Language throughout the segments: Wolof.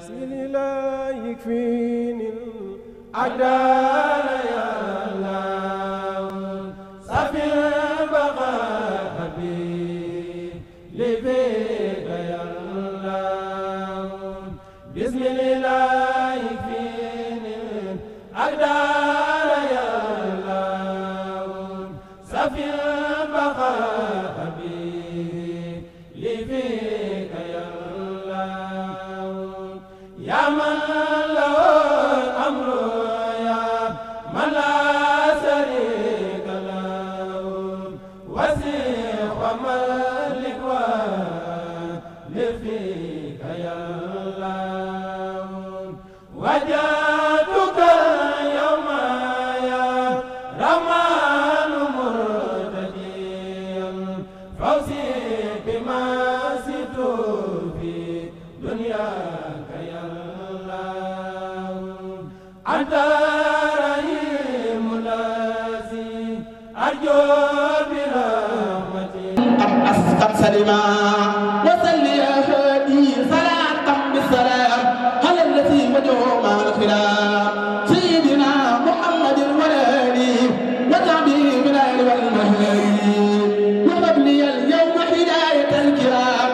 بسم الله يكفيني الأقدار يا الله صافي البقاء بي لبيك يا الله بسم الله يكفيني الأقدار يا الله صافي البقاء بي لبيك يا الله يا من له الأمر يا من لا شريك له وسيع وملك ولفيك يا الله وجدتك اليوم يا رحمن مرتديا فوزي بما زدت في دنياك يا الله أنت رحيم الذي أرجو برحمتك قد سلما وصل يا هادي صلاة بالسلام على الذي وجهه مع الخلاف سيدنا محمد الولي وتعبي بالآل والمهدي وهب لي اليوم هداية الكرام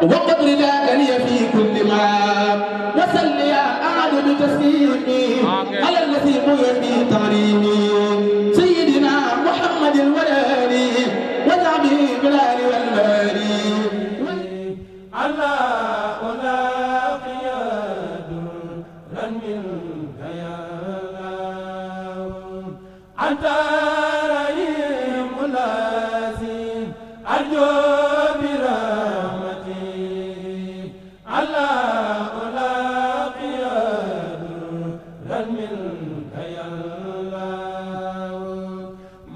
وقد رداك لي في كل ما وصل يا أعد بتسليمي على الذي قوي في تعليمي سيدنا محمد الولي وتعبي بالآل والمهدي الله ألاقي درا منك يا الله أنت رحيم الذي أرجو برحمتك الله ألاقي درا منك يا الله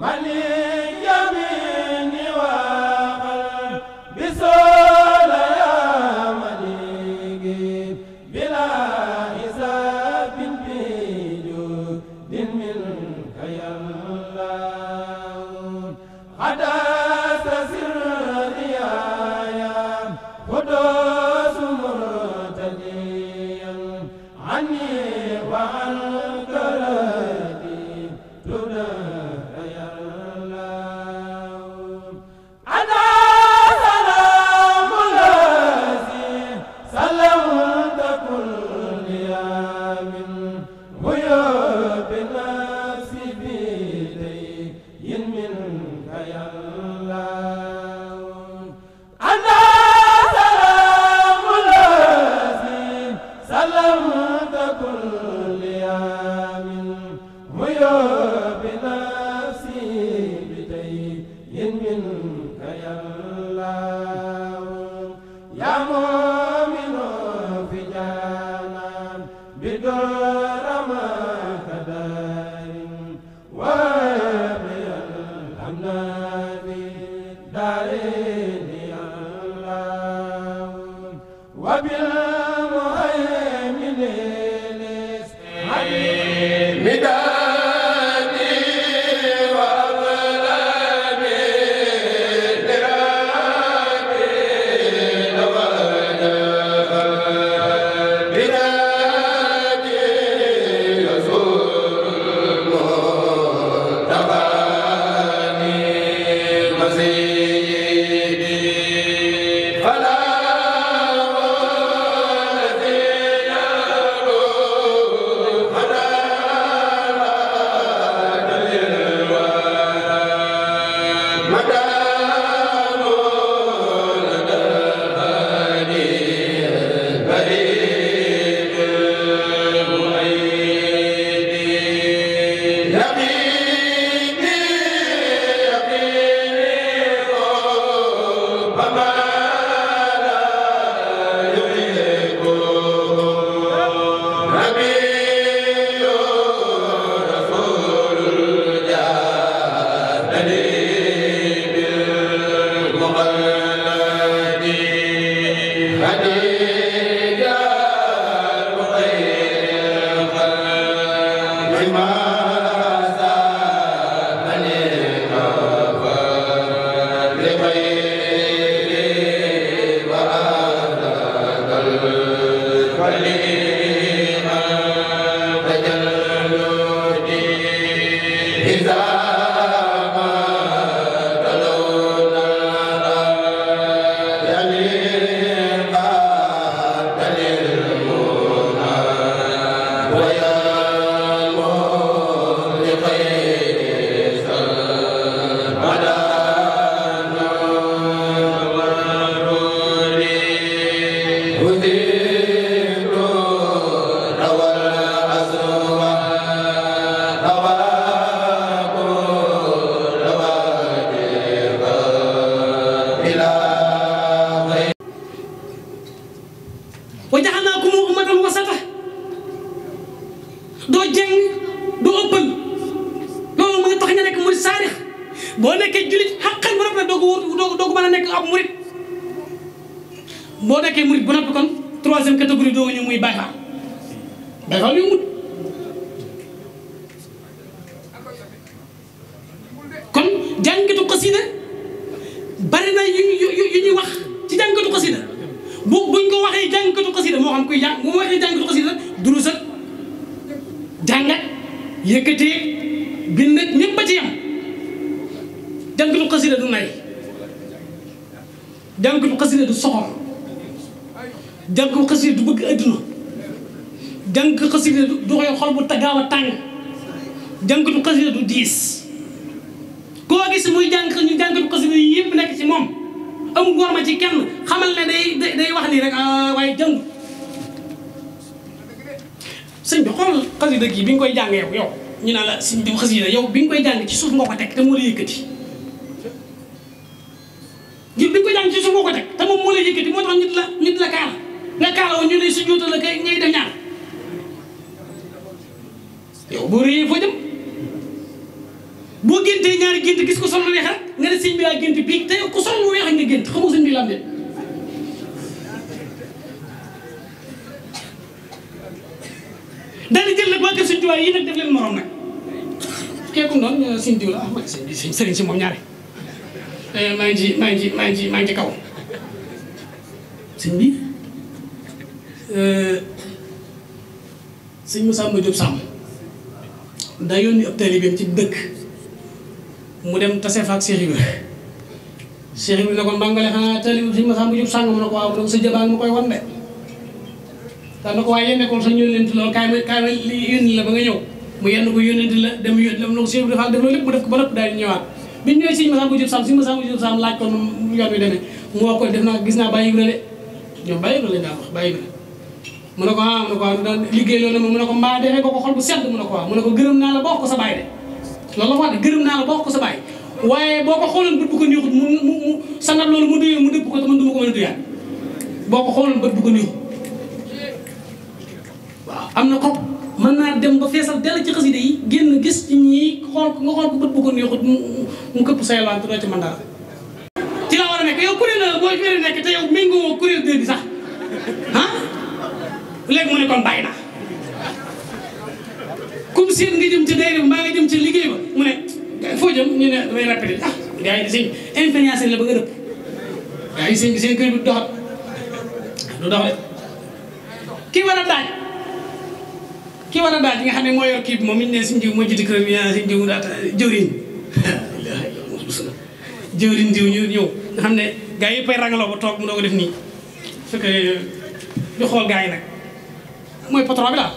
ملك يميني وقلبي سول يا ملك بلا حساب بجود منك يا الله حدث سري يا قدوس مرتديا عني وعن كرادي تدار يا الله أنا سلام الذي سلمت كل يوم غيوب نفسي بيدي منك يا الله أنا سلام الذي سلمت كل يوم غيوب نفسي بيدي منك يا الله يا مؤمن في جنان بدر ما كدار وابي الأمن في دارين يا الله وبالمهيمن الإسماعيل مدادي وأقلامي لربي لوجه بلادي يزور المتقاني مزيدي فلا boo nekkee julit xaqal ba noppi doo ko mën a nekk ab murit boo nekkee murit ba noppi kon troisième catégorie doo ñu muy Baay Faal Baay Faal yombut kon jàngatu xasida bari na yu ñuy wax ci jàngatu xasida buñ ko waxee jàngatu xasida moo xam kuy jàng bu ma waxee jàngatu xasida durus ak jàngat yëkkatee bind ñëpp ba ci yam jàngatu xasida du nay jàngatu xasida du soxor jàngatu xasida du bëgg adduna jàngatu xasida du doxee xol bu gaaw a tàng jàngatu xasida du diis koo gis muy ñu jàngatu xasida yi yëpp nekk ci moom amul góor ma ci kenn xamal ne day wax nii rek waaye jàngu sëñ bi xool xasida gi bi nga koy jàng yow ñu naan la sëñ bi xasida yow bi nga koy jàng ci suuf nga ko teg te moo la yëkkati bi nga koy jàng ci suuf nga ko teg te moom moo la yëkkati moo tax ñu di la kaala nga kaala woon ñu lay si juutal la kay ngay def ñaan yow boo réyee foo jëm boo géntee ñaari gént gis ko sol lu weex rek nga ne sëñ bi laa gént bii te ku sol lu weex nga gént xamoo sëñ bi la am de daal di jël nag waa kër sëñ Tuubaa yi nag def leen morom nag keeku noonu sëñ diw la ah sëñ bi sëriñ si moom ñaare maa ngi ci kaw sëñ bi sëñ Moussa Diop Samb daa yónni ab taalibeem ci dëkk mu dem tase fa ak Cheikh Ibrahima Cheikh Ibrahima ne ko ndongole xanaa taalibe sëñ Moussa Diop Samb mu ne ko waaw mu ne ko sa jabaa nga ma koy wan de daal na ko waaye yéen nekkoon sa yónnent loolu kaay ma li yónni la ba nga ñëw mu yenn ko yónnent la dem yónni la mu ne ko Cheikh Ibrahima def loolu lépp mu def ko ba nëpp daal di ñëwaat bi ñu ñëwee sëñ Moussa Diop Samb sëñ Moussa Diop Samb laaj ko yoon wi demee mu wax ko def naa gis naa Baye Ibrahima de ñoom Baye Ibrahima lañ daan wax Baye Ibrahima mu ne ko ah mu ne ko waaw daan liggéey loolu mu ne ko mbaa defee ko xol bu sedd mu ne ko waaw mu ne ko gërëm naa la ba wax ko sa baay de loolu la wax de gërëm naa la ba wax ko sa baay waaye boo ko xooloon bët bu ko neexut mu sangat loolu mu duyee mu dëpp ko te man du ma ko mën a duyaat boo ko xooloon bët bu ko neexut waaw am na ko mën naa dem ba feesal dell ci xasida yi génn gis ci ñii xool ko nga xool ko bët bu ko neexut mu këpp sa yalwaan te doo ci mën dara ci la war a nekk yow kuréel la boo fere nekk te yow méngoo kuréel 2 bi sax ah léegi mu ne kon bàyyi naa comme seen nga jëm ci dayre mbaa nga jëm ci liggéey ba mu ne foo jëm ñu ne damay répété ah gars yi di sëñ influence la ba nga dëpp gars yi seen kër bi doxat du dox de kii war a daaj nga xam ne moo yor kii bi moom mi ñu ne suñu jiw moo jiite kër bi suñu jiw daata jëwriñ jëwriñ jiw ñu ñëw nga xam ne gars yi pay rangaloo ba toog mu doo ko def nii fekk di xool gars yi nag mooy patron bi daal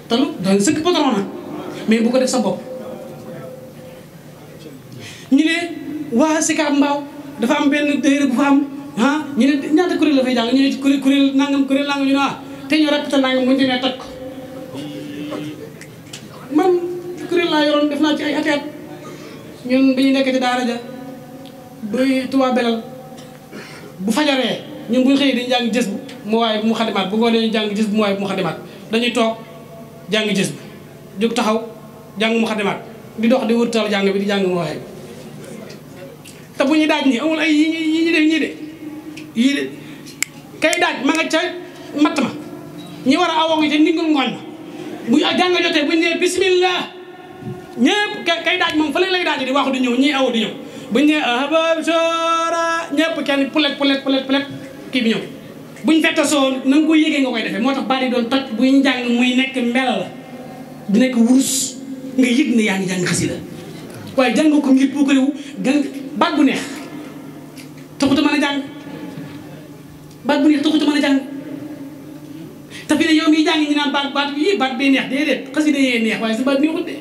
te lu doon sëkk patron nag mais bu ko def sa bopp ñu ne waa Sicap Mbao dafa am benn dayre bu fa am ah ñu ne ñaata kuréel la fay jàng ñu ne kuréel nangam ñu ne ah te ñu répété nangam bu ñu demee toj ko man kuréel laa yoroon def naa ci ay at ñun bi ñu nekk ci daara ja buy Touba Belal bu fajaree ñun bu ñu xëyee dañu jàng jës bu mu waaye bu mu xadimaat bu ngoonee ñu jàng jës bu mu waaye bu mu xadimaat dañuy toog jàng jës bu jóg taxaw jàng mu xadimaat di dox di wërtal jàng bi di jàng mu waaye te bu ñuy daaj nii amul ay yi ñu def yii de kay daaj ma nga ca matt ma ñi war a awoo ngi ca ningul ngooñ ma bu jàng jotee bu ñu nee bismillah ñëpp kay daaj moom fa lay daaj di waxu di ñëw ñii awu di ñëw bu ñu nee ahbab sora ñëpp kenn pulet kii bi ñëw buñ fettasoo na nga koy yëgee nga koy defee moo tax baat yi doon toj buy njàng muy nekk mbel di nekk wurus nga yëg ne yaa ngi jàng xasida waaye jàng ko ngir pour que réew baat bu neex taxut a mën a jàng baat bu neex taxut a mën a jàng te fi ne yow miy jàng ñu naan baat bee neex déedéet xasida yee neex waaye sa baat neexut de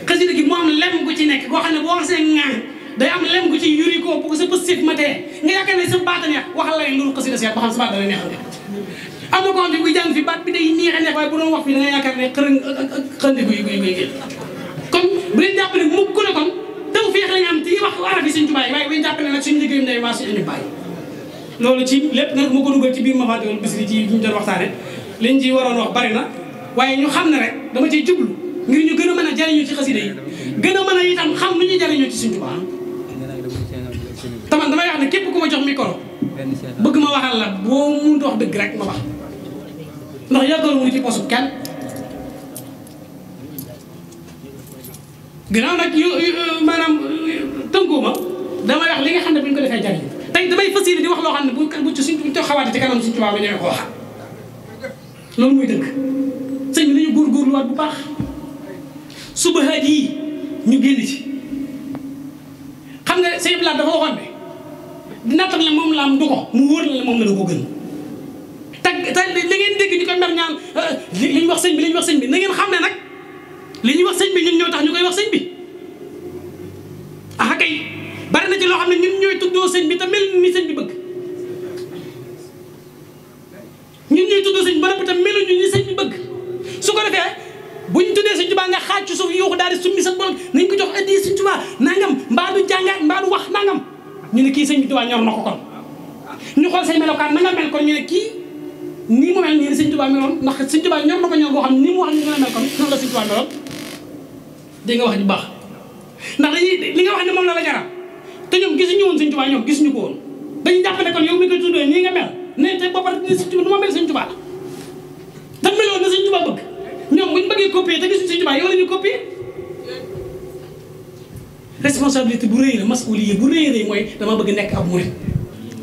xasida gi moo am lem gu ci nekk boo xam ne boo waxee ŋaan day am lem gu ci yuri ko bu ko sa positif matee nga yaakaar ne sa baat a neex waxal lay loolu xasida seet ba xam sa baat dana neexal am na ko xam ne buy jàng fi baat bi day neex a neex waaye bu doon wax fi da nga yaakaar ne xërëng xëndi guy kon bu leen jàpp ne mukk ne kon taw féex lañ am ci wax araf yi suñ tubaay waaye bu ñu jàpp ne nag suñu liggéeyam day waa suñu bàyyi loolu ci lépp nag moo ko dugal ci biir Mafatihul Bichri ci ñu doon waxtaane liñ ci waroon wax bari na waaye ñu xam ne rek dama ciy jublu ngir ñu gën a mën a jariñu ci xasida yi gën a mën a itam xam lu ñuy jariñoo ci suñ tubaay taman damay wax ne képp ku ma jox micro bëgg ma waxal la boo mënut wax dëgg rek ma wax ndax yàggal mu ci posu kenn gannaaw nag maanaam tënkoo ma damay wax li nga xam ne bu ñu ko defee jariñ tey damay fas yéene di wax loo xam ne bu ci suñ xawaate ci kanam suñ tubaab bi ñëwee ko wax loolu muy dëgg sëñ bi nañu góorgóorluwaat bu baax suba haat yii ñu génn ci xam nga sëñ Blaat dafa waxoon ne di nattal la moom la am du ko mu wóor la moom la da ko gën te li ngeen dégg ñu koy mer ñaan li ñu wax sëñ bi li ñu wax sëñ bi na ngeen xam ne nag li ñuy wax sëñ bi ñun ñoo tax ñu koy wax sëñ bi ah kay bari na ci loo xam ne ñun ñooy tuddoo sëñ bi te mel ni sëñ bi bëgg ñun ñooy tuddoo sëñ bi ba noppi te meluñu ni sëñ bi bëgg su ko defee buñ tuddee sëñ Tuubaa nga xaaj ci suuf yuuxu daal di summi sa borom nañ ko jox addi sëñ Tuubaa nangam mbaa du jàngaat mbaa du wax nangam ñu ne kii sëñ bi Tuubaa ñor na ko kon ñu xool say melokaan na nga mel kon ñu ne kii nii mu mel nii sëñ Tuubaa meloon ndax sëñ Tuubaa ñor na ko ñor boo xam ni mu wax ni nga mel kon noonu la sëñ Tuubaa meloon dégg nga wax ju baax ndax li nga wax ne moom la la jaral te ñoom gisuñu woon sëñ Tuubaa ñoom gisuñu ko woon dañu jàpp ne kon yow mi ko tuddee nii nga mel ne te boo pare sëñ Tuubaa du ma mel sëñ Tuubaa te meloon na sëñ Tuubaa bëgg ñoom buñ bëggee copier te gisuñu sëñ Tuubaa yow la ñu copier responsabilité bu rëy la masuuliya bu rëy mooy dama bëgg nekk ab murit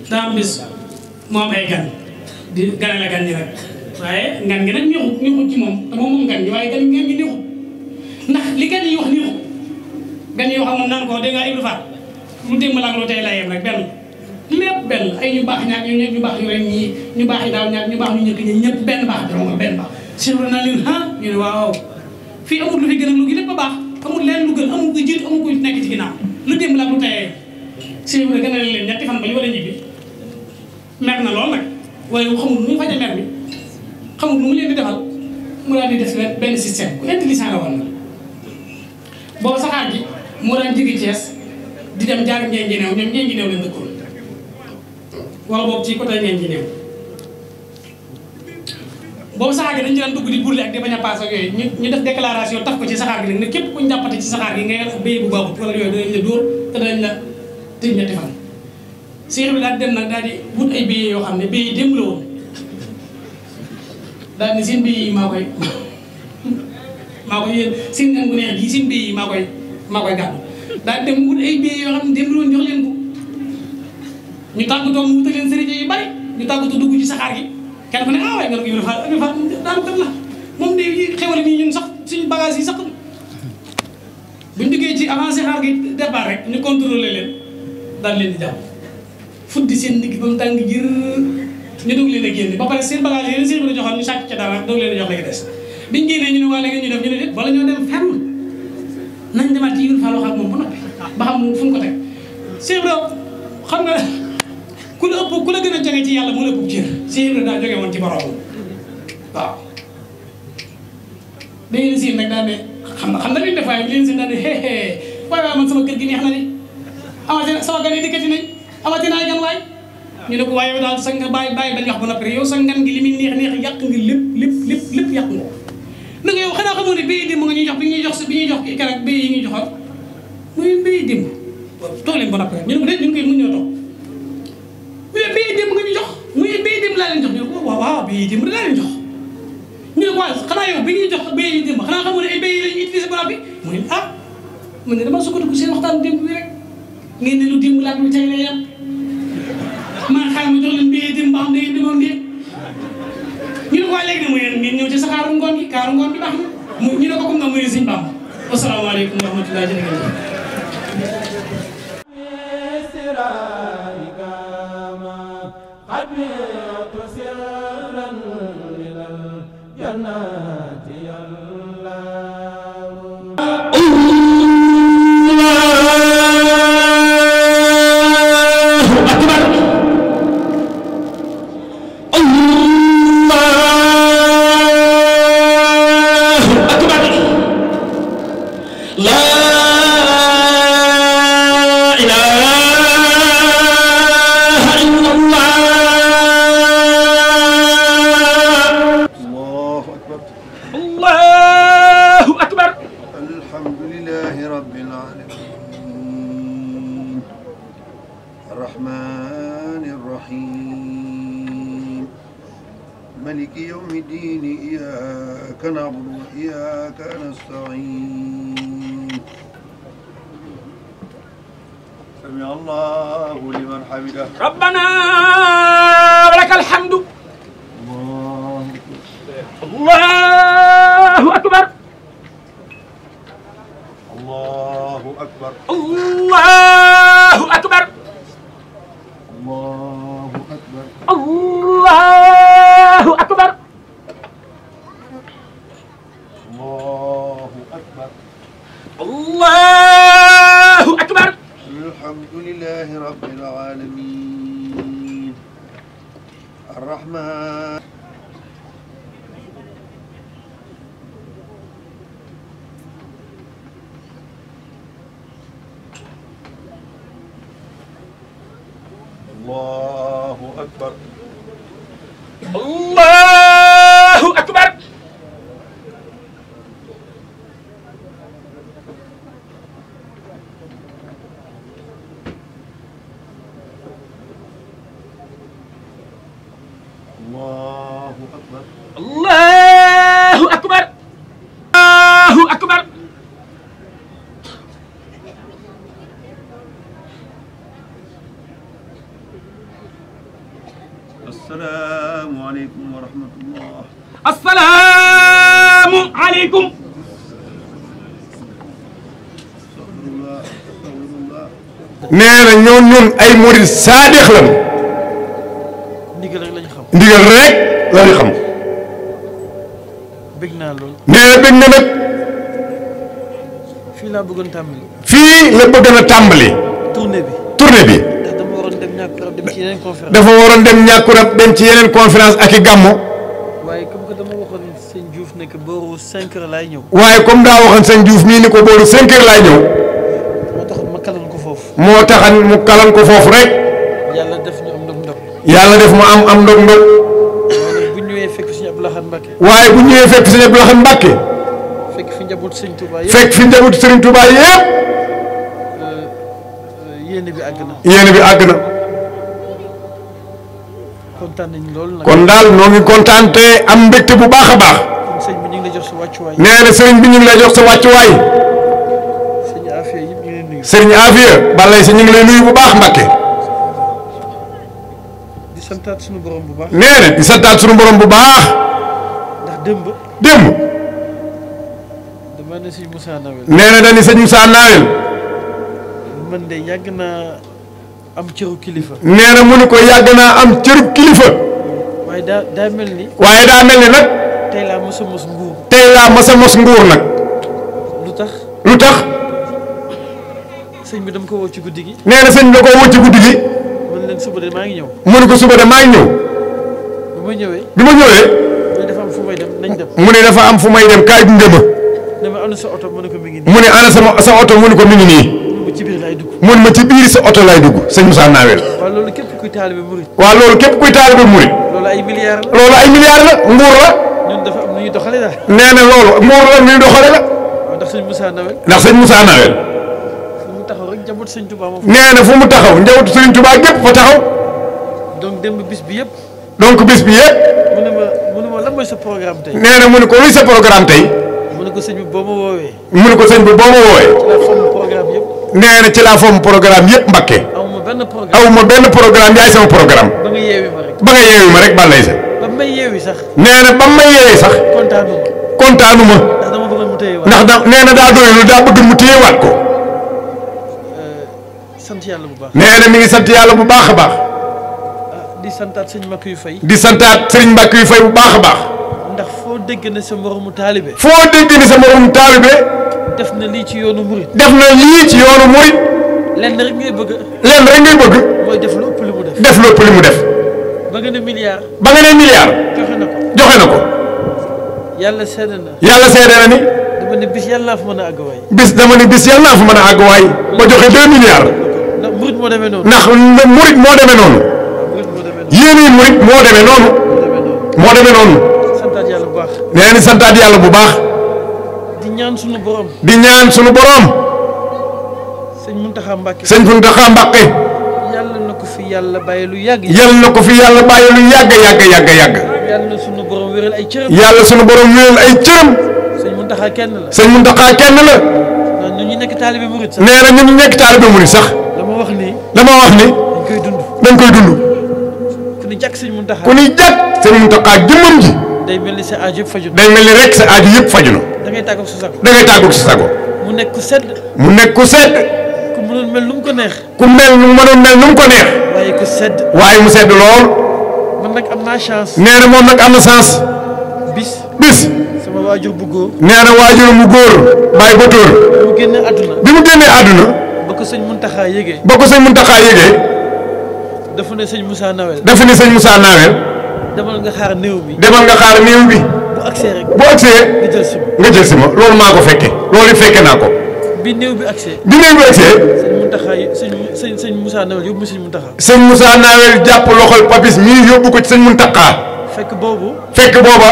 daa am bis moo am ay gan di ganale gan ñi rek waaye ngan gi nag ñëwut ci moom te moom ngan gi waaye gan gi neexut ndax li gan yi wax neexut gan yi wax ak moom naan ko dégg nga Ibra Fall lu démb la ak lu tey la yem rek benn lépp benn ay ñu baax ñaak ñu baax yu ren ñii ñu baax yi daaw ñaak ñu baax ñu ñëkk ñi ñëpp benn baax bi moom benn baax sirna naa leen ñu ne waaw fii amul lu fi gën a lu gi lépp a baax amul leen lu gën amul ko jiitu amul ko nekk ci ginnaaw lu démb la ak lu tey si Ibra gën a leen ñetti fan ba ñu war a ñibbi mer na lool nag waaye xamul nu mu faje mer bi xamul nu mu leen di defal mu daal di def benn système ku intelligent la woon na boobu saxaar gi moo daan jóge Thiès di dem jaar Ngengineew ñoom Ngengineew leen dëkkoon wala boobu ci côté Ngengineew boobu saxaar gi dañu daan dugg di burle ak di bañ a paas ak yooyu ñu def déclaration taf ko ci saxaar gi nag ne képp ku ñu jàppate ci saxaar gi ngay béy bu baaxut wala yooyu danañ la dóor te danañ la tëj ñetti fan Seex bi daal dem nag daal di wut ay béy yoo xam ne béy yi démb la woon daal ne seen béy yi maa koy yéen seen ngan gu neex bii seen béy yi maa koy gàddu daal dem wut ay béy yoo xam ne démb la woon jox leen ko ñu tàggatoo mu wutal leen sëriñ yu bari ñu tàggatoo dugg ci saxaar gi kenn ku ne waaye nga ne Ibra Fall daanu kat la moom de xewale nii ñun sax suñu bagage yi sax buñ duggee ci avancé xaar gi départ rek ñu contrôlé leen daal leen di jàpp fuddi seen ndigg ba mu tàng jër ñu doog leen a génne ba pare seen bagage yi leen seen bi joxoon ñu sàcc ca dara doog leen a jox la des biñ génnee ñu ne waa léegi ñu def ñu ne déet wala ñoo dem fenn nañ demaat ci Ibra Fall wax ak moom ba noppi ba xam fu mu ko teg Cheikh Ibra xam nga ku la ëpp ku la gën a jóge ci yàlla moo la ëpp cër Cheikh Ibra daa jóge woon ci borom waaw dañu leen siin nag daal ne xam na li ñu def waaye leen siin daal ne waaye man sama kër gi neex na ni amati sama gan yi dikkati nañ amati naa gan waay ñu ne ko waaye yow daal sa nga bàyyi bañ wax ba noppi yow sa ngan gi li muy neex yàq nga lépp yàq nga ko na nga yow xanaa xamoo ne béy démb nga ñuy jox bi ñuy jox keroog béy yi ñuy joxoon muy béy démb toog leen ba noppi rek ñu ne ko déet ñu ngi koy mën ñoo toog mu ne béy démb nga ñu jox muy béy démb laa leen jox ñu ne ko waaw béy démb laa leen jox ñu ne ko waaw xanaa yow bi ñuy jox béy yi démb xanaa xamoo ne ay béy yi lañu utilisé ba noppi mu ne ah man ne dama sukkandiku seen waxtaan démb bi rek ngeen ne lu démb laa lu tey la yam maa xaar ma jox leen béy démb sëñ Mbaam da ngeen demoon ngeen ñu ne ko waa léegi ne mu ngeen ñëw ci sa kaaru ngoon gi baax na ñu ne ko comme na muy sëñ Mbaam asalaamaaleykum wa rahmatulah مالك يوم الدين إياك نعبد وإياك نستعين سمع الله لمن حمده ربنا ولك الحمد الله أكبر الله أكبر الله أكبر الله أكبر الله أكبر الله أكبر الله أكبر الحمد لله رب العالمين الرحمن الله أكبر الله أكبر الله أكبر الله أكبر الله أكبر السلام عليكم ورحمة الله السلام عليكم nee na ñun ay murid saadix lañu ndigal rek lañu xam ndigal rek lañu xam bëgg naa lool nee na bëgg na nag fii laa bëggoon tàmbali fii la bëgg na tàmbali tournée bi ndax dama waroon dem ñàkkurab dem ci yeneen conférence dafa waroon dem ñàkkurab dem ci yeneen conférence ak i gàmmo waaye comme que dama waxoon sëñ Diouf ne que booru 5 heures laay ñëw waaye comme daa waxoon sëñ Diouf mii ni ko booru 5 heures laay ñëw moo tax ma kalan ko foofu moo taxan mu kalan ko foofu rek yàlla def ñu am ndog yàlla def mu am ndog bu ñëwee fekk suñu Abdou Lahad Mbacké waaye bu ñëwee fekk suñu Abdou Lahad Mbacké fekk fi njabootu sëñ Touba yëpp fekk fi njabootu sëriñ Touba yëpp yéene bi àgg na yéene bi àgg na kontaan nañ loolu nag kon daal noo ngi kontaan te am mbégte bu baax a baax kon sëñ bi ñu ngi lay jox sa wàccuwaay nee na sëriñ bi ñu ngi lay jox sa wàccuwaay sëñ Afia yëpp ñu ngi lay nuyu sëriñ Afia balay si ñu ngi lay nuyu bu baax Mbacké di santaat suñu borom bu baax nee na di santaat suñu borom bu baax ndax démb dama ne sëñ Moussa Nawel nee na dañu sëñ Moussa Nawel man de yàgg naa am cëru kilifa nee na mu ni ko yàgg naa am cërub kilifa waaye daa mel ni waaye daa mel ni nag tey laa mos a mos nguur tey laa mos a mos nguur nag lu tax sëñ bi dama ko woo ci guddi gi nee na sëñ bi da ko woo ci guddi gi man leen suba de maa ngi ñëw mu ni ko suba de maa ngi ñëw bi ma ñëwee bi ma ñëwee mais dafa am fu may dem nañ dem mu ne dafa am fu may dem kaay gunge ma ne ma ana sa oto mu ne ko mi ngi nii mu ne ana sa oto mu ne ko mi ngi nii mu ci biir laay dugg mu ne ma ci biir sa oto lay dugg sëñ Moussa Nawel waaw loolu képp kuy taalibe murit waaw loolu képp kuy taalibe murit loolu ay milliards la loolu ay milliards la nguur la ñun dafa am nu ñuy doxale daal nee na loolu nguur la ñuy doxale la waaw ndax sëñ Moussa Nawel ndax sëñ Moussa Nawel fu mu taxaw rek njaboot sëñ Touba moom nee na fu mu taxaw njabootu sëriñ Touba gépp fa taxaw donc démb bis bi yëpp donc bis bi yëpp mu ne ma lan mooy sa programme tey nee na mu ne ko luy sa programme tey mu ne ko sëñ bi boo ma woowee mu ne ko sëñ bi boo ma woowee ci la forme programme yëpp nee na ci laa fomm programme yëpp Mbacké amuma awma benn programme yaay sama programme. ba nga yeewi ma rek. ba nga yeewi ma rek balay sa. ba may yeewi sax. nee na ba may yeewi sax. kontaanuma. ndax dama bëgg mu téyewaat. ndax nee na daa doylu daa bëgg mu téyewaat ko. sant yàlla bu baax. nee na mi ngi sant yàlla bu baax a baax. di santaat sëñ Mbacke yu fay. di santaat sëriñ Mbacke yu fay bu baax a baax. ndax foo dégg ne sa moromu taalibe. foo dégg ne sa moromu taalibe. def na lii ci yoonu murit. def na lii ci yoonu murit. lenn rek ngay bëgg. lenn rek ngay bëgg. mooy def lu ëpp li mu def. def lu ëpp li mu def. ba nga ne milliard. ba nga ne milliard. joxe na ko. joxe na ko. yàlla seede na. yàlla seede na ni. dama ne bis yàlla naa fa mën a àgg waay. dama ne bis yàlla naa fa mën a àgg waay. ba joxe 2 milliards. ndax murit moo demee noonu. ndax murit moo demee noonu. yéen yi murit moo demee noonu. moo demee noonu. santaat yàlla bu baax. nee ni santaat yàlla bu baax. di ñaan sunu borom. di ñaan sunu borom. sëñ Mountakha Mbacké. sëñ Mountakha Mbacké. yàlla na ko fi yàlla bàyyi lu yàgg. yàlla na ko fi yàlla bàyyi lu yàgg. yàlla na sunu borom wéral ay cëram. yàlla sunu borom wéral ay cëram. sëñ Mountakha kenn la. sëñ Mountakha kenn la. ñun ñu nekk taalibe murit sax. nee na ñun ñu nekk taalibe murit sax. dama wax ni. dañ koy dund. ku ni jàkk sëñ Mountakha. ku ni jàkk sëñ Mountakha jëmmam ji. day mel ni sa aaju yëpp faju na. day mel ni rek sa aaju yëpp faju na. da ngay tàggoog sa sago. da ngay tàggoog sa sago. mu nekk ku sedd. mu nekk ku sedd. ku mënoon mel nu mu ko neex. ku mënoon mel nu mu ko neex. waaye ku sedd. waaye mu sedd lool. man nag am naa chance. nee na moom nag am na chance. bis. sama waajur bu góor. nee na waajur mu góor. bàyyi ba tóor. bi mu génnee àdduna. bi mu génnee àdduna. ba ko sëñ Mountakha yëgee. dafa ne sëñ Moussa Nawel. demal nga xaar néew bi. bu agsee rek. nga jël si ma. loolu maa ko fekke. loolu it fekke naa ko. bi néew bi agsee. sëñ Mountakha sëñ Moussa Nawel yóbbu sëñ Mountakha. sëñ Moussa Nawel jàpp loxol papis mii yóbbu ko ci sëñ Mountakha. fekk booba.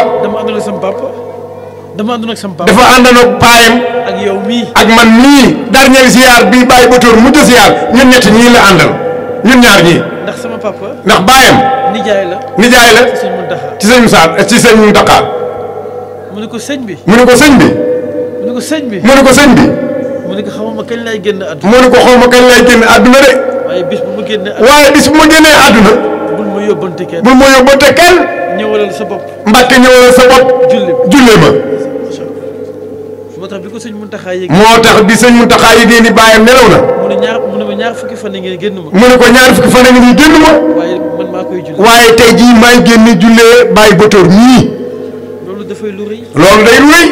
dama àndoon ak sama papa. dafa àndoon ak paayam. ak yow mii. ak man mii. dernier ziar bii bàyyi ba tóor mujj ziar ñun ñett ñii la àndal. ñun ñaar ñii. ndax sama papa. ndax baayam. nijaay la. ci sëñ Mountakha. ci sëñ Mountakha. mu ne ko sëñ bi. mu ne ko xawma kañ lay génn àdduna. mu ne ko xawma kañ lay génn àdduna de. waaye bis bu ma génnee àdduna. bul ma yóbbante kenn. ñëwalal sa bopp. Mbàkke ñëwalal sa bopp. jullee ma. moo tax bi ko sëñ Mountakha yëgee. moo tax bi sëñ Mountakha yëgee ni baayam nelaw na. mu ne ma ñaar fukki fan ngeen génn ma. mu ne ko ñaar fukki fan ngeen génn ma. waaye man maa koy jullee. waaye tey jii maay génn jullee bàyyi botóor ñii. loolu dafay lu rëy. loolu day lu rëy.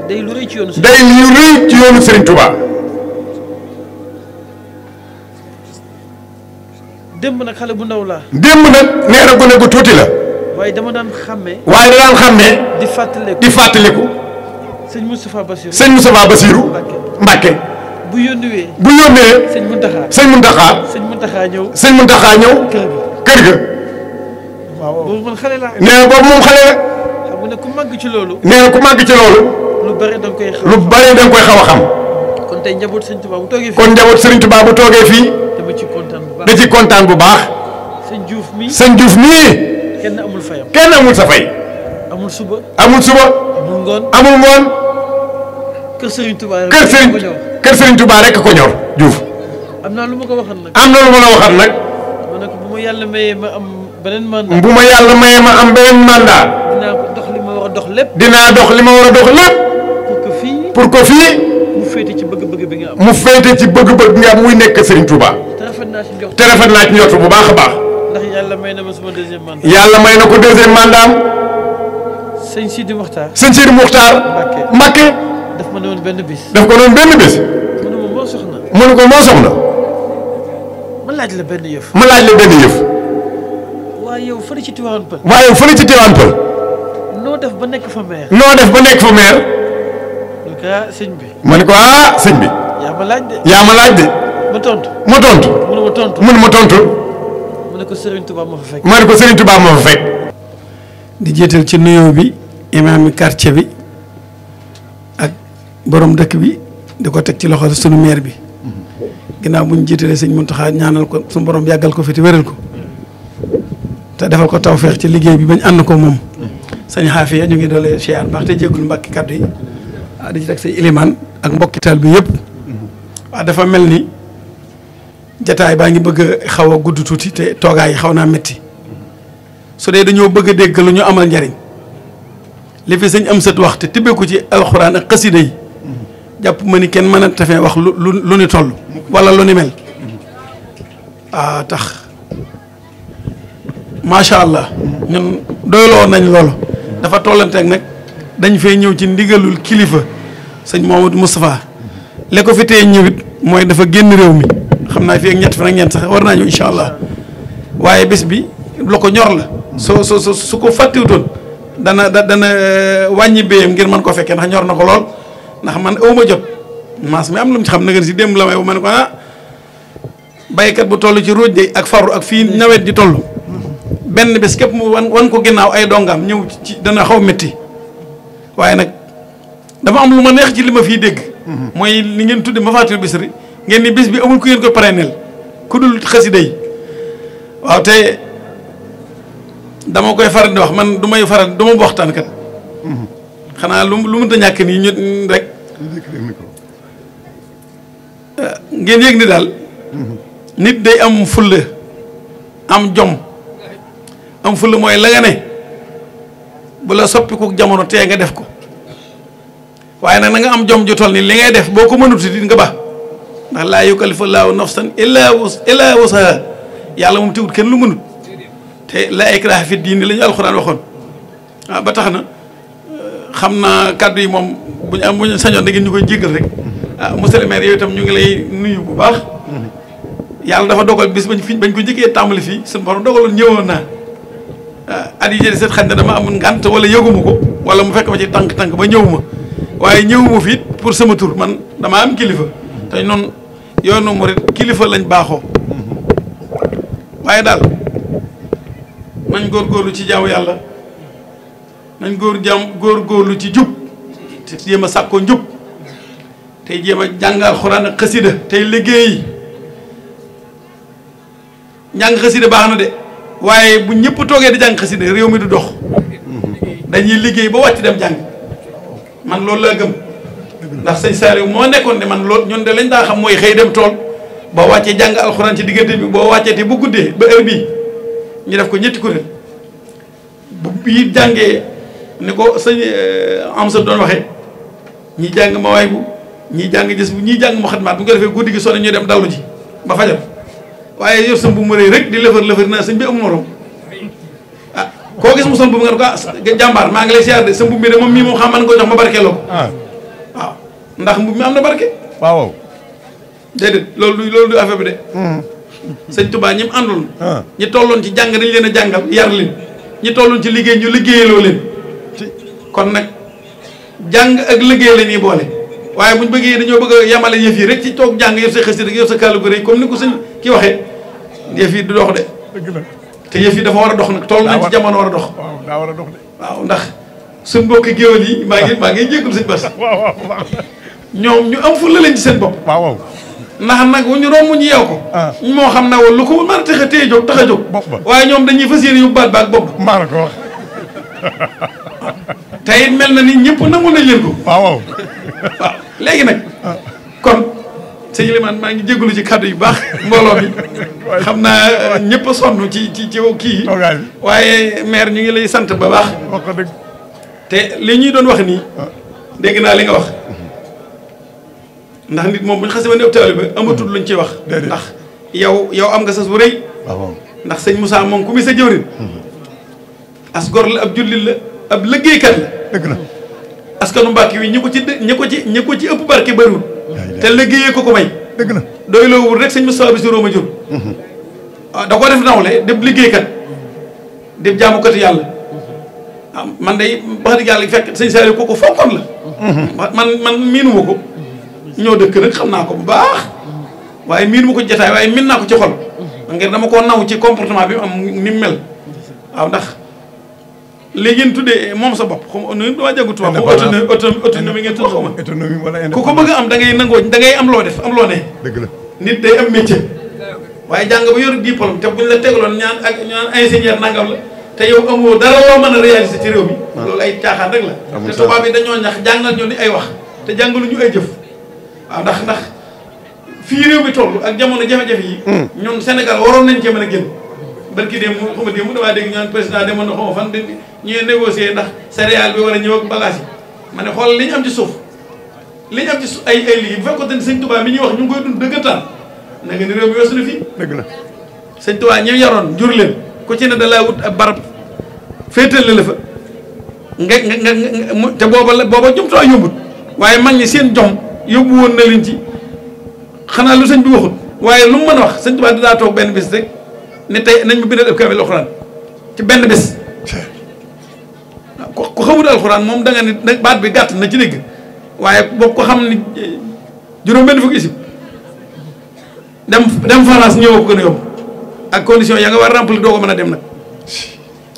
day lu rëy ci yoonu. day lu rëy ci yoonu Serigne Touba. démb nag xale bu ndaw laa. démb nag nee na gone gu tuuti la. waaye dama daan xàmmee. di fàttaliku. sëñ Moustapha Bassirou. Mbacke. bu yónnee. sëñ Mountakha ñëw. kër ga. waaw boobu man xale laa. nee na boobu moom xale la. xam nga ne ku màgg ci loolu. lu bari da nga koy xaw a xam. kon tey njaboot Serigne Touba bu toogee fii. da ci kontaan bu baax. sëñ Diouf mii. kenn amul fayam. kenn amul sa fay. amul suba. amul ngoon. kër Serigne Touba rek ko ñor Diouf. am naa lu ma ko waxal nag. ma ne ko bu ma yàlla mayee ma am beneen mandat. dinaa dox li ma war a dox lépp. pour que fii. mu féete ci bëgg-bëgg bi nga am. muy nekk Serigne Touba. te rafet naa ci njort bu baax a baax. ndax yàlla may na ma sama deuxième mandat. ko deuxième mandat am. sëñ Sidi Mokhtar. Mbacké. daf ma ne woon benn bis. mu ne moo soxna. ma laaj la benn yëf. waaye yow fële ci Tivaouane Peulh. noo def ba nekk fa maire. sëñ bi. ma ne ko sëñ bi. yaa ma laaj de. ma tontu. mu ne ma tontu. ma ne ko Serigne Touba ma fa fekk. di jiital ci nuyoo bi imaam quartier bi ak borom dëkk bi di ko teg ci loxo sunu maire bi ginnaaw bu ñu jiitalee sëñ Mountakha ñaanal ko suñu borom yàggal ko fi te wéral ko te defal ko tawfeex ci liggéey bi bañ ànd ko moom. sëñ Xaafiya ñu ngi doole siyaar baax te jéggul mbàkki kaddu yi di ci teg say ilimaan ak mbokki taal bi yëpp. dafa mel ni jataay baa ngi bëgg a xaw a gudd tuuti te toogaay yi xaw naa métti su dee dañoo bëgg a dégg lu ñu amal njariñ li fi sëñ am sët wax te tibbee ko ci alxuraan ak xasida yi jàpp ma ni kenn mën a tafee wax lu ni toll wala lu ni mel tax macha allah ñun doyloo nañ loolu dafa tollanteeg nag dañ fee ñëw ci ndigalul kilifa sëñ Mamadou Moustapha li ko fi tee ñëwit mooy dafa génn réew mi xam naa fii ak ñett fan ak ñeent sax war naa ñëw incha allah waaye bés bi lu ko ñor la su ko fàttiwutoon dana wàññi béyam ngir mën ko fekkee ndax ñor na ko lool ndax man awma jot maas mi am lu mu ci xam na si démb la may ma ne ko baykat bu toll ci ruuj de ak faru ak fii nawet di toll benn bés képp mu wan ko ginnaaw ay dongam ñëw ci dana xaw métti waaye nag dafa am lu ma neex ci li ma fii dégg mooy li ngeen tudde ma fàttali Bichri ngeen ni bis bi amul ku ngeen ko parrainel ku dul xasida yi waaw te dama koy faral di wax man du may faral du ma waxtaan kat xanaa lu mënta ñàkk nii ñu rek ngeen yëg ni daal nit day am fulla am jom am fulla mooy la nga ne bu la soppiku jamono tee nga def ko waaye nag na nga am jom ju toll ni li ngay def boo ko mënut di nga ba ndax laa yukallifu llaahu nafsan illaa wusahaa yàlla moom tiwut kenn lu mënut te la ikraaha fi diini la ñu alxuraan waxoon ba tax na xam naa kàddu yi moom bu ñu sañoon da ngeen ñu koy jéggal rek monsieur le maire yow itam ñu ngi lay nuyu bu baax yàlla dafa dogal bis bañ ko njëkkee tàmbali fii suñu borom dogaloon ñëwoon naa at yi jëli seet xañ na dama amul ngànt wala yëguma ko wala mu fekk ma ci tànk ba ñëwuma waaye ñëwuma fi pour sama tur man damaa am kilifa te noonu yoonu murit kilifa lañ baaxoo waaye daal nañ góorgóorlu ci jaamu yàlla nañ góorgóorlu ci jub te jéem a sàkkoo njub tey jéem a jàng alxuraan ak xasida tey liggéey njàng xasida baax na de waaye bu ñëpp toogee di jàng xasida réew mi du dox dañuy liggéey ba wàcc dem jàng man loolu laa gëm ndax sëñ Saliou moo nekkoon ne man loolu ñun de lañ daa xam mooy xëy dem tool boo wàccee jàng alxuraan ci diggante bi boo wàccee te bu guddee ba heure bii ñu def ko ñetti kuréel bu bii jàngee ni ko sëñ am sa doon waxee ñi jàng mawaay bu ñii jàng gis bu ñii jàng mu xatmaat bu ñu ko defee guddi gi sonné ñu dem dallu ji ba fajar waaye yor sa mbubb mu rëy rek di lëfër naa sëñ bi amul morom koo gis mu sol mbubb nga ne ko jàmbaar maa ngi lay siyaar de sa mbubb mi de moom mii moom xam man ko jox ma barkeeloo ko waaw ndax mbubb mi am na barke waaw déedéet loolu du affaire bi de sëñ Touba ñi mu àndoon ñi tolloon ci jàng dañ leen a jàngal yar leen ñi tolloon ci liggéey ñu liggéeyaloo leen kon nag jàng ak liggéey la ñuy boole waaye buñ bëggee dañoo bëgg a yamale yëf yi rek ci toog jàng yor sa xasida yor sa kàllu gu rëy comme ni ko sëñ ki waxee yëf yi du dox de te yëf yi dafa war a dox nag toll nañ ci jamono war a dox daa war a dox de waaw ndax suñ mbokki géwél yi maa ngi jéggul sëñ Bass ñoom ñu am fulla lañ ci seen bopp waaw ndax nag wu ñu romb ñu yeew ko moo xam na woon lu ko mën a tax a téye jóg tax a jóg waaye ñoom dañuy fas yéene yu baat baak bopp maa la ko wax te it mel na ni ñëpp nangu nañ leen ko waaw léegi nag kon sëñ Limane maa ngi jégalu ci kàddu yu baax mbooloo mi xam naa ñëpp a sonn ci kii waaye maire ñu ngi lay sant ba baax wax ko dëgg te li ñuy doon wax nii dégg naa li nga wax ndax nit moom bu ñu xasee ba ne ëpp taalibe ba amatul luñ ciy wax ndax yow am nga sas bu rëy ndax sëñ Moussa moom ku muy sa jëwrin as gor la ab jullit la ab liggéeykat la dëgg la askanu Mbàkke wi ñi ko ci ëpp barke bëriwul te liggéeyee ko may dëgg la doy loo wul rek sëñ Moussa bi si róoma jur da ko def nawle def liggéeykat def jaamukat yàlla man day wax dëgg yàlla fekk sëñ Saliou ko fonkoon la man miinuma ko ñoo dëkk nag xam naa ko bu baax waaye miinuma ko jotaay waaye miin naa ko ci xol ngir dama koo naw ci comportement bi am ni mu mel waaw ndax li ngeen tuddee moom sa bopp xam nga dama jàngu tubaab autonomie ngeen tudd xaw ma autonomie wala ku ko bëgg a am da ngay nangoo da ngay am loo def am loo ne dëgg la nit day am métier waaye jàng ba yor diplôme te buñ la tegaloon ñaan ingénieur nangam la te yow amoo dara loo mën a réaliser ci réew mi loolu ay caaxaan rek la te tubaab bi dañoo ñax jàngal ñu ni ay wax te jàngalu ñu ay jëf waaw ndax fii réew mi toll ak jamono jafe-jafe yi. ñun Sénégal waroon nañ cee mën a génn. barki démb xuma démb damaa dégg ñu naan président demoon na xaw ma fan ñuy négocier ndax céréale bi war a ñëw ak bagage yi ma ne xool li ñu am ci suuf li ñu am ci ay liggéey bu fekkoon ne sëñ Tuubaa mi ñuy wax ñu ngi koy dund dëggantaan na nga ni réew mi weesu na fii. dëgg la sëñ Tuubaa ñi yaroon jur leen ku ci ne da laa wut ab barab féetal la fa nga te booba jumtuwaay yombut waaye mag ñi seen jom yóbbu woon na leen ci xanaa lu sëñ bi waxut waaye lu mu mën a wax sëñ Tuubaa daa toog benn bis rek ne tey nañ ma bindal ab kaamil alxuraan ci benn bés ku xamul alxuraan moom da nga ne baat bi gàtt na ci dégg waaye boo ko xam ni juróom benn fukki isib dem France ñëwoo ko gën a yomb ak condition ya nga war remplir doo ko mën a dem nag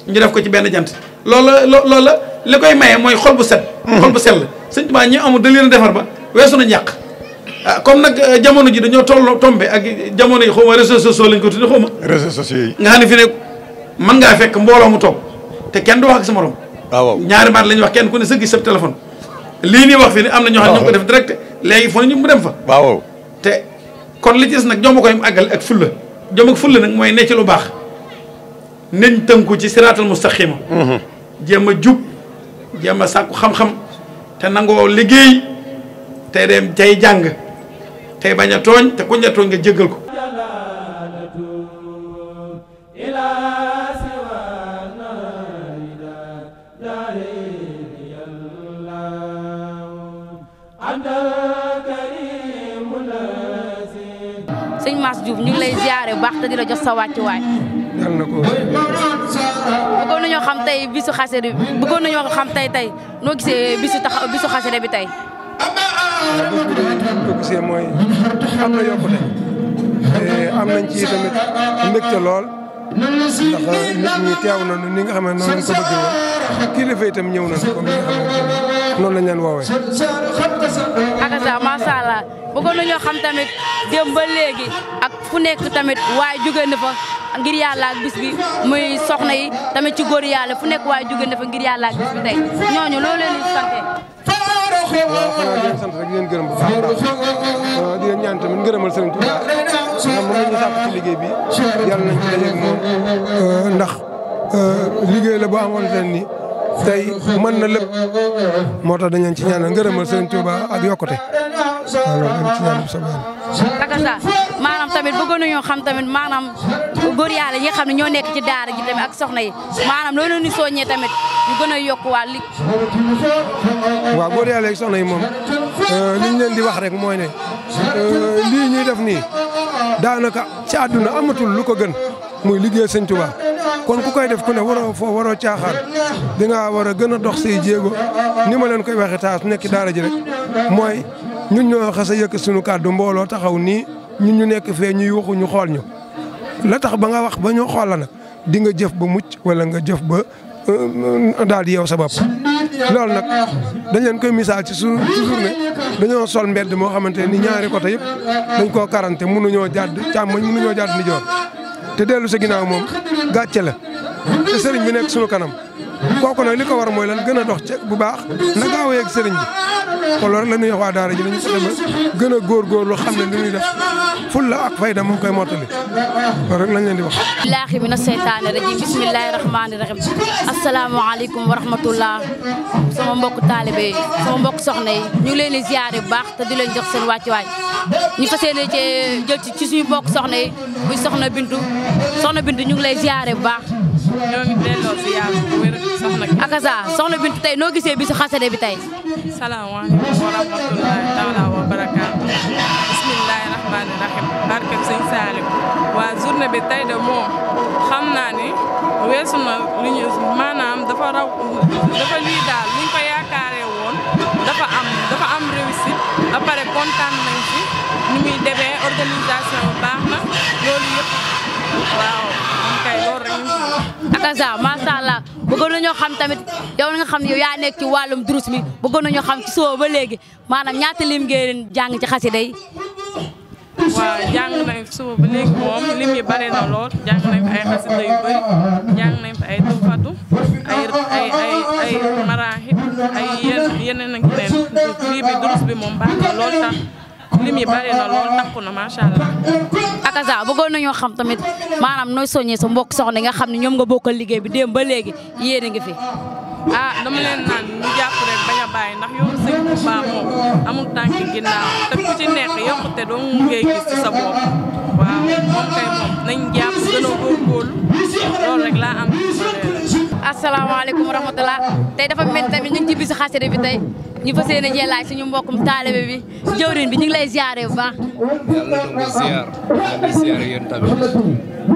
ñu def ko ci benn jant loolu la li koy maye mooy xol bu set xol bu sell sëñ Tuubaa ñi amul da leen a defar ba weesu na ñàq comme nag jamono ji dañoo tombe ak jamono yi xaw ma réseaux sociaux lañ ko tudde xaw ma réseaux sociaux yi nga xam ne fi ne mën ngaa fekk mbooloo mu toog te kenn du wax ak sa morom waaw ñaari baat la ñuy wax kenn ku ne sa gis sa téléphone lii nii wax fi ne am na ñoo xam ne ñu ko def direct léegi foo ñu mu dem fa waaw te kon li ci des nag jom koy àggal ak fulla jom ak fulla nag mooy ne ci lu baax nañ tënku ci siraatal mustaqima jéem a jub jéem a sàkku xam-xam te nangoo liggéey te dem tey jàng tey bañ a tooñ te kuñ a tooñ nga jéggal ko sëñ Mass Diouf ñu ngi lay ziare bu baax te di la jox sa wàccuwaay. yàlla na ko. bëggoon nañoo xam tey bisu xasida bi bëggoon nañoo xam tey noo gisee bisu xasida bi tey. waaw bés bi de ko gisee mooy am na yokkute te am nañ ci tamit mbégte lool ndax nit ñi teew nañu ni nga xam ne noonu lañ ko bëggee woon kilifa itam ñëw nañu comme ni nga xam ne noonu lañ leen woowee. akasa macha allah bëggoon nañoo xam tamit démb ba léegi ak fu nekk tamit waaye jóge na fa ngir yàlla ak bis bi muy soxna yi tamit ci góor yàlla fu nekk waaye jóge na fa ngir yàlla ak bis bi tey ñooñu loo leen di sante. waaw xanaa di leen sant rek di leen gërëm bu baax a baax di leen ñaan tamit ngërëmal Sëriñ Tuubaa ndax moom la ñu sàkk ci liggéey bi yàlla nañ ci dajeeg moom ndax liggéey la boo xamante ne ni tey mën na lépp moo tax dañ leen ci ñaanal ngërëmal Sëriñ Tuubaa ak yokkute waaw loolu dañ ci ñaanal sama akasa maanaam tamit bëggoon nañoo xam tamit maanaam góor yàlla yi nga xam ne ñoo nekk ci daara ji tamit ak soxna yi maanaam loolu ni soññee tamit ñu gën a yokk waa li waaw góor yàlla ak soxna yi moom li ñu leen di wax rek mooy ne lii ñuy def nii daanaka ci àdduna amatul lu ko gën muy liggéey Sëñ Tuubaa kon ku koy def ku ne waroo caaxaan di nga war a gën a dox say jéego ni ma leen koy waxee taas nekk daara ji rek mooy ñun ñoo xas a yëkk suñu kàddu mbooloo taxaw nii ñun ñu nekk fee ñu yuuxu ñu xool ñu la tax ba nga wax ba ñu xool la nag di nga jëf ba mucc wala nga jëf ba daal di yeew sa bopp loolu nag dañ leen koy misaal ci suñu journée dañoo sol mbedd moo xamante ni ñaari côté yëpp dañ koo karante mënuñoo jàdd càmmoñ mënuñoo jàdd ni joor te dellu sa ginnaaw moom gàcce la te sëriñ bi nekk suñu kanam kooku nag li ko war mooy lan gën a dox ci bu baax na gaaw a yegg sëriñ bi kon loolu la ñuy wax waa daara ji dañu ko demal gën a góorgóorlu xam ne li ñuy def fulla ak fayda mu ngi koy mottali loolu rek lañ leen di wax. billaahi mina seytaane rajiim bismillaahi rahmaani rahiim asalaamaaleykum wa rahmatullah sama mbokk taalibe yi sama mbokk soxna yi ñu ngi leen di ziare bu baax te di leen jox seen wàccuwaay ñu fas yéene cee jël ci suñu mbokk soxna yi muy soxna Bintu ñu ngi lay ziare bu baax. ñoo ngi delloo ziar bu wér soxna akasa soxna Bintu tey noo gisee bisu xasida bi tey. salaamaaleykum wa rahmatulahi taala wa barakaatu bismillahi rahmaani rahim barkeb sëñ Salim waa journée bi tey de moom xam naa ni weesu na lu ñu maanaam dafa lii daal ni ñu ko yaakaaree woon dafa am réussite ba pare kontaan nañ ci ni muy demee organisation baax na loolu yëpp waaw moom kay loolu rek ñu akasa macha allah bëggoon nañoo xam tamit yow nga xam ne yow yaa nekk ci wàllum durus mi bëggoon nañoo xam ci suba ba léegi maanaam ñaata lim ngeen jàng ci xasida yi. waaw jàng nañ suba ba léegi moom lim yi bare na lool jàng nañ fi ay xasida yu bëri jàng nañ fi ay tufatu ay maraaxit ay yeneen ak yeneen lii bi durus bi moom baax na lool tax lim yi bari na lool takku na macha allah. Akaza bëggoon nañoo xam tamit maanaam nooy soññee sa mbokk soxna nga xam ne ñoom nga bokkal liggéey bi démb ba léegi yéen a ngi fi. dama leen naan ñu jàpp rek bañ a bàyyi ndax yoonu sëñ Touba moom amul tànki ginnaaw te ku ci nekk yokkute doo ngay gis ci sa bopp waaw moom kay moom nañ jàpp gën a góorgóorlu loolu rek laa am asalaamaaleykum wa rahmatulah tey dafa mel tamit ñu ngi ci bisu xasida bi tey ñu fas yéene jee laaj suñu mbokkum taalibe bi jëwriñ bi ñu ngi lay ziare bu baax. yàlla na nga ziar di ziar yéen tamit.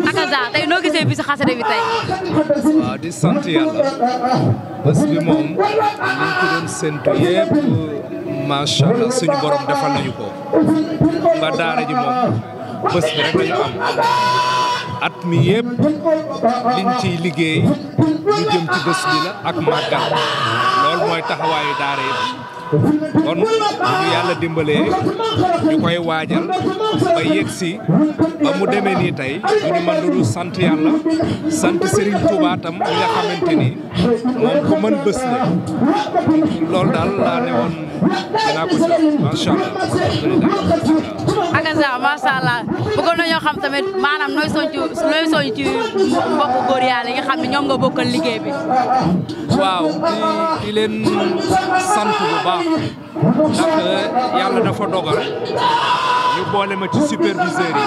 Akaza tey noo gisee bisu xasida bi tey. waaw di sant yàlla bés bi moom liñ ko doon séntu yëpp macha allah suñu borom defal nañu ko nga daara ji moom bés bi rek lañu am. at mi yëpp liñ ciy liggéey lu jëm ci bés bi la ak màggal loolu mooy taxawaayu daara yi kon ñu yàlla dimbalee ñu koy waajal ba yegg si ba mu demee nii tey du ñu mën lu sant yàlla sant Serigne Touba tam mi nga xamante ni moom ku mën bés la loolu daal laa ne woon dinaa ko jox macha allah. Akaza macha allah bëggoon nañoo xam tamit maanaam nooy soñ ci mbokku góor yàlla yi nga xam ne ñoom nga bokkal liggéey bi. waaw di leen sant bu baax ndax yàlla dafa dogal ñu boole ma ci superviseurs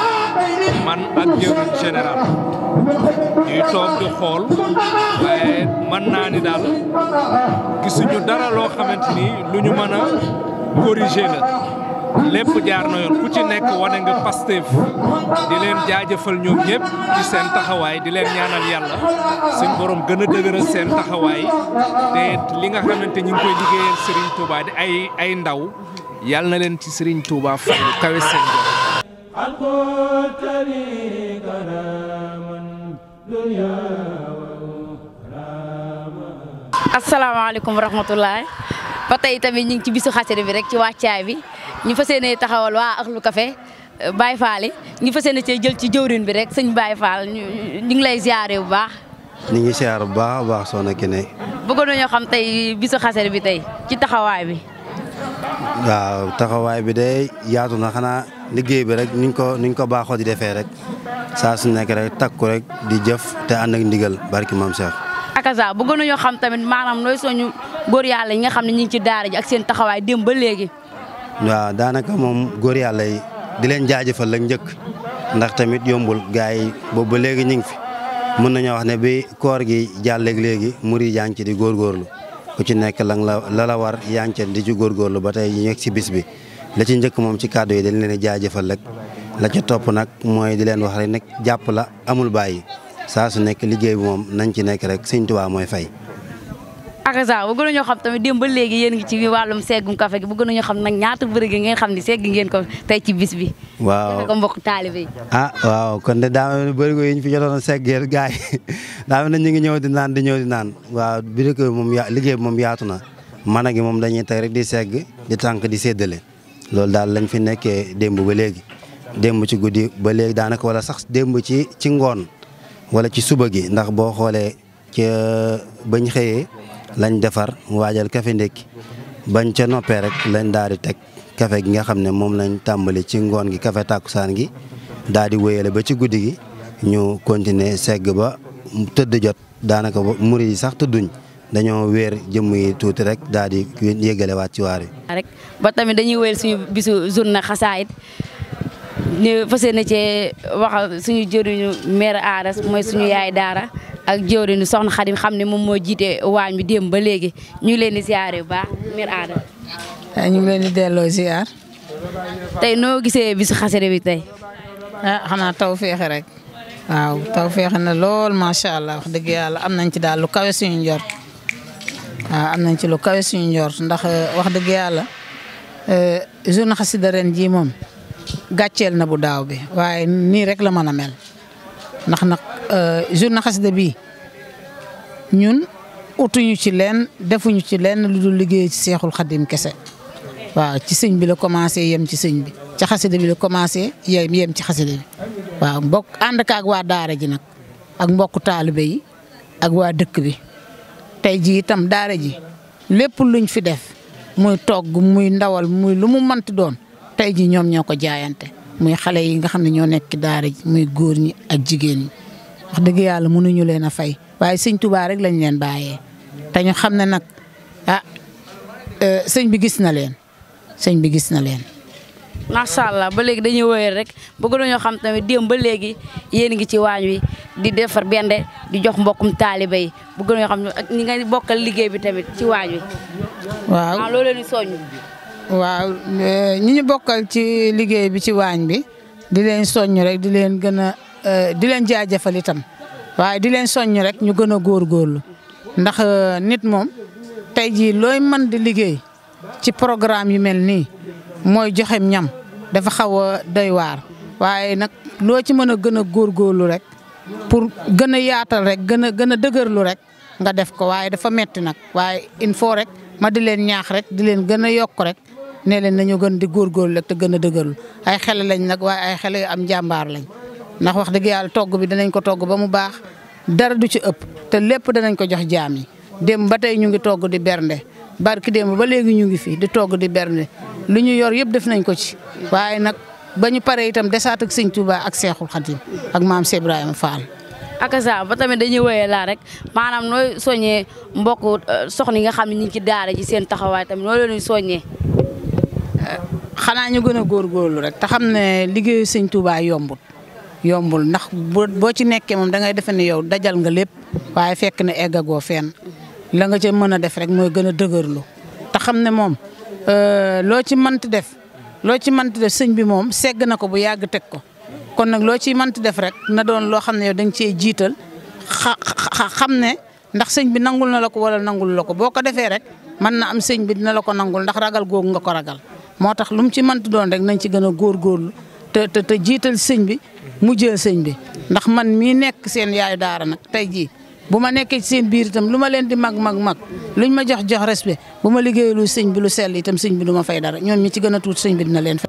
yi man ak jëwriñ général ñuy toog di xool waaye mën naa ni daal gisuñu dara loo xamante ni lu ñu mën a corriger la. lépp jaar na yoon ku ci nekk wane nga Pastef di leen jaajëfal ñoom ñëpp ci seen taxawaay di leen ñaanal yàlla suñ borom gën a dëgëral seen taxawaay te li nga xamante ñi ngi koy liggéeyal Serigne Touba di ay ndaw yàlla na leen ci Serigne Touba fay lu kawe seen bopp. asalaamaaleykum wa rahmatulah ba tey tamit ñu ngi ci bisu xasida bi rek ci wàccaay bi ñu fas yéene taxawal waa Ahlou Café Baye Fall yi ñu fas yéene cee jël ci jëwrin bi rek sëñ Baye Fall ñu ngi lay ziare bu baax. ñu ngi ziar bu baax a baax soxna Kine. bëggoon nañoo xam tey bisu xasida bi tey ci taxawaay bi. waaw taxawaay bi de yaatu na xanaa liggéey bi rek nuñ ko baaxoo di defee rek saa su nekk rek takku rek di jëf te ànd ak ndigal barki maam Cheikh. Akaza bëggoon nañoo xam tamit maanaam nooy soñu góor yàlla yi nga xam ne ñu ngi ci daara ji ak seen taxawaay démb ba léegi. waaw daanaka moom góor yàlla yi di leen jaajëfal ak njëkk ndax tamit yombul gars yi boobu ba léegi ñu ngi fi mën nañoo wax ne bi koor gi jàlleeg léegi murid yaa ngi ci di góorgóorlu ku ci nekk la war yaa ngi ci di ci góorgóorlu ba tey ñu nekk si bis bi la ci njëkk moom ci kàddu yi dañ leen di jaajëfal rek la ca topp nag mooy di leen wax rek nag jàpp la amul bàyyi saa su nekk liggéey bi moom nañ ci nekk rek Sëñ Tuubaa mooy fay. Akaza bëgg nañoo xam tamit démb ba léegi yéen ngi ci wàllum seggum café gi bëgg nañoo xam nag ñaata bëri gi ngeen xam ni segg ngeen ko tey ci bis bi. waaw ko mbokk taalibe yi. waaw kon de daa mel ni bërigo yi ñu fi jotoon a seggee gars yi daa mel ni ñu ngi ñëw di naan waaw bi rek moom liggéey bi moom yaatu na mana gi moom dañuy teg rek di segg di tànk di séddale loolu daal lañ fi nekkee démb ba léegi démb ci guddi ba léegi daanaka wala sax démb ci ngoon wala ci suba gi ndax boo xoolee ci bañ xëyee lañ defar waajal café ndekki bañ ca noppee rek lañ daal di teg café gi nga xam ne moom lañ tàmbali ci ngoon gi café tàkkusaan gi daal di wéyale ba ci guddi gi ñu continuer segg ba tëdd jot daanaka murid yi sax tëdduñ dañoo wéer jëmm yi tuuti rek daal di yëgale waat ci waar yi rek ba tamit dañuy wéyal suñu bisu journée xasaayid ñu fas yéene cee wax suñu jëriñu mère Aras mooy suñu yaay daara ak jëwriñu soxna Xadim xam ne moom moo jiite waañ bi démb ba léegi ñu ngi leen di ziare bu baax mère Aras. ñu ngi leen di delloo ziar. tey noo gisee bisu xasida bi tey. xanaa taw feexe rek. waaw taw feexe na lool macha allah wax dëgg yàlla am nañ ci daal lu kawe suñu njort waaw am nañ ci lu kawe suñu njort ndax wax dëgg yàlla journée xasida ren jii moom gàcceel na bu daaw bi waaye nii rek la mën a mel ndax nag journée xasida bii ñun utuñu ci leen defuñu ci leen lu dul liggéey ci Seexul Xadim kese waaw ci sëñ bi la commencé yem ci sëñ bi ci xasida bi la commencé yem ci xasida bi waaw mbokk ànd ak waa daara ji nag ak mbokku taalibe yi ak waa dëkk bi tey ji itam daara ji lépp luñ fi def muy togg muy ndawal muy lu mu mënti doon tey ji ñoom ñoo ko jaayante muy xale yi nga xam ne ñoo nekk daara ji muy góor ñi ak jigéen ñi wax dëgg yàlla mënuñu leen a fay waaye sëñ Touba rek lañ leen bàyyee te ñu xam ne nag sëñ bi gis na leen sëñ bi gis na leen. macha allah ba léegi dañuy woyal rek bëgg nañoo xam tamit démb ba léegi yéen ngi ci waañ wi di defar bende di jox mbokkum taalibe yi bëgg nañoo xam ak ñi nga bokkal liggéey bi tamit ci waañ wi. waaw loolu leen soññ. waaw ñi ñu bokkal ci liggéey bi ci waañ bi di leen soññ rek di leen gën a di leen jaajëfal itam waaye di leen soññ rek ñu gën a góorgóorlu ndax nit moom tey jii looy mën di liggéey ci programme yu mel nii mooy joxem ñam dafa xaw a doy waar waaye nag loo ci mën a gën a góorgóorlu rek pour gën a yaatal rek gën a dëgërlu rek nga def ko waaye dafa metti nag waaye il faut rek ma di leen ñaax rek di leen gën a yokk rek ne leen nañu gën di góorgóorlu rek te gën a dëgërlu ay xale lañ nag waaye ay xale yu am jàmbaar lañ ndax wax dëgg yàlla togg bi danañ ko togg ba mu baax dara du ci ëpp te lépp danañ ko jox jaam yi démb ba tey ñu ngi togg di bernde barki démb ba léegi ñu ngi fi di togg di bernde lu ñu yor yëpp def nañ ko ci waaye nag ba ñu paree itam desaat ak sëñ Touba ak Seexul Xadim ak maam Cheikh Ibrahima Fall. akasa ba tamit dañuy woyee laa rek maanaam nooy soññee mbokk soxna yi nga xam ne ñu ngi ci daara ji seen taxawaay tamit noo leen soññee. xanaa ñu gën a góorgóorlu rek te xam ne liggéeyu sëñ Touba yombul ndax boo ci nekkee moom da ngay defe ne yow dajal nga lépp waaye fekk na eggagoo fenn la nga ca mën a def rek mooy gën a dëgërlu te xam ne moom loo ci mënti def sëñ bi moom segg na ko bu yàgg teg ko kon nag loo ci mënti def rek na doon loo xam ne yow da nga cee jiital xam ne ndax sëñ bi nangul na la ko wala nangul la ko boo ko defee rek mën na am sëñ bi dina la ko nangul ndax ragal googu nga ko ragal moo tax lu mu ci mënti doon rek nañ ci gën a góorgóorlu te jiital sëñ bi mu jël sëñ bi ndax man mii nekk seen yaayu daara nag tey jii bu ma nekkee ci seen biir itam lu ma leen di mag luñ ma jox respect bu ma liggéeyalu sëñ bi lu sell itam sëñ bi du ma fay dara ñoom ñi ci gën a tuut sëñ bi dina leen fay.